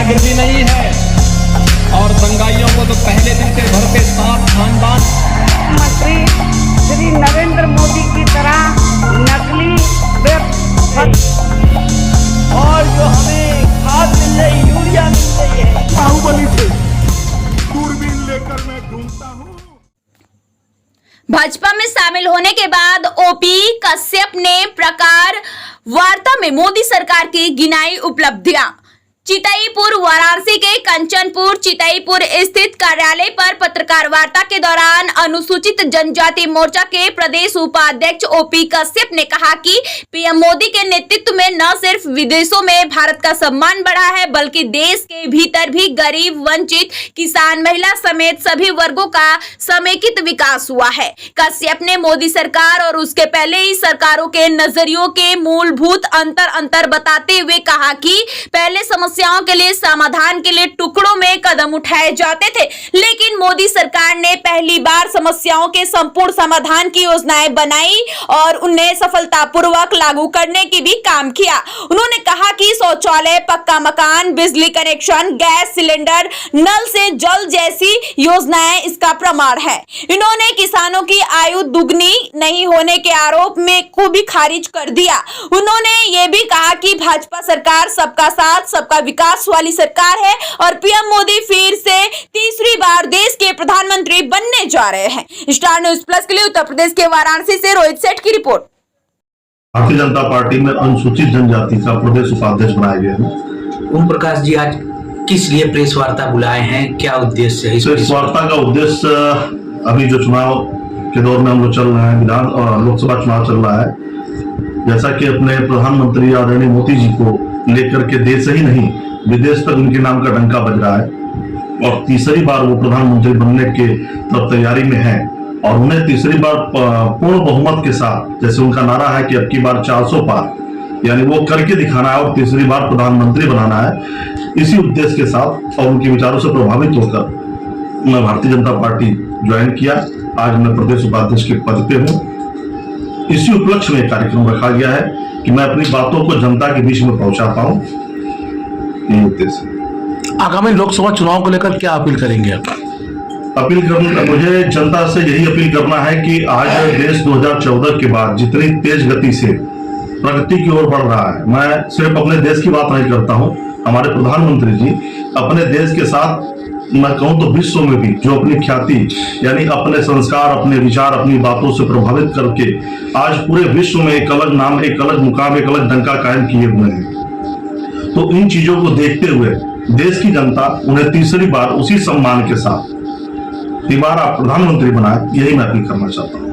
गुंडागर्दी नहीं है। और दंगाइयों को तो पहले दिन से भरते साथ खानदान। मंत्री श्री नरेंद्र मोदी की तरह नकली और जो हमें खाद मिल रही, यूरिया मिल रही है, बाहुबली थे, दूरबीन लेकर मैं ढूंढता हूँ। भाजपा में शामिल होने के बाद ओपी कश्यप ने पत्रकार वार्ता में मोदी सरकार की गिनाई उपलब्धियां। चितईपुर वाराणसी के कंचनपुर चितईपुर स्थित कार्यालय पर पत्रकार वार्ता के दौरान अनुसूचित जनजाति मोर्चा के प्रदेश उपाध्यक्ष ओपी कश्यप ने कहा कि पीएम मोदी के नेतृत्व में न सिर्फ विदेशों में भारत का सम्मान बढ़ा है, बल्कि देश के भीतर भी गरीब, वंचित, किसान, महिला समेत सभी वर्गों का समेकित विकास हुआ है। कश्यप ने मोदी सरकार और उसके पहले ही सरकारों के नजरियों के मूलभूत अंतर बताते हुए कहा कि पहले समस्याओं के लिए समाधान के लिए टुकड़ों में कदम उठाए जाते थे, लेकिन मोदी सरकार ने पहली बार समस्याओं के संपूर्ण समाधान की योजनाएं बनाई और उन्हें सफलतापूर्वक लागू करने की भी काम किया। उन्होंने कहा कि शौचालय, पक्का मकान, बिजली कनेक्शन, गैस सिलेंडर, नल से जल जैसी योजनाएं इसका प्रमाण है। इन्होंने किसानों की आयु दुगनी नहीं होने के आरोप में को भी खारिज कर दिया। उन्होंने ये भी कहा कि भाजपा सरकार सबका साथ सबका विकास वाली सरकार है और पीएम मोदी फिर से तीसरी बार देश के प्रधानमंत्री बनने जा रहे हैं। स्टार न्यूज़ प्लस के लिए उत्तर प्रदेश के वाराणसी से रोहित सेठ की रिपोर्ट। भारतीय जनता पार्टी में अनुसूचित जनजाति का प्रदेश उपाध्यक्ष बनाया गया है। ओम प्रकाश जी, आज किस लिए प्रेस वार्ता बुलाए हैं, क्या उद्देश्य है इस प्रेस वार्ता का उद्देश्य, अभी जो चुनाव के दौर में हम लोग चल रहे हैं, विधान और लोकसभा चुनाव चल रहा है, जैसा कि अपने प्रधानमंत्री आदरणीय मोदी जी को लेकर के देश ही नहीं विदेश तक उनके नाम का डंका बज रहा है और तीसरी बार वो प्रधानमंत्री बनने के तरफ तैयारी में है और उन्हें तीसरी बार पूर्ण बहुमत के साथ, जैसे उनका नारा है कि अब की बार 400 पार, यानी वो करके दिखाना है और तीसरी बार प्रधानमंत्री बनाना है। इसी उद्देश्य के साथ और उनके विचारों से प्रभावित होकर मैं भारतीय जनता पार्टी ज्वाइन किया। आज मैं प्रदेश उपाध्यक्ष के पद पे हूँ। इसी उपलक्ष्य में कार्यक्रम रखा गया है कि मैं अपनी बातों को जनता के बीच में पहुंचा पाऊं। ये उद्देश्य। आगामी लोकसभा चुनाव को लेकर क्या अपील करेंगे आप? अपील करना, मुझे जनता से यही अपील करना है कि आज देश 2014 के बाद जितनी तेज गति से प्रगति की ओर बढ़ रहा है, मैं सिर्फ अपने देश की बात नहीं करता हूं, हमारे प्रधानमंत्री जी अपने देश के साथ, मैं कहूं तो विश्व में भी जो अपनी ख्याति यानी अपने संस्कार, अपने विचार, अपनी बातों से प्रभावित करके आज पूरे विश्व में एक अलग नाम, एक अलग मुकाम, एक अलग डंका कायम किए हुए हैं। तो इन चीजों को देखते हुए देश की जनता उन्हें तीसरी बार उसी सम्मान के साथ दोबारा प्रधानमंत्री बनाए, यही मैं अपील करना चाहता हूँ।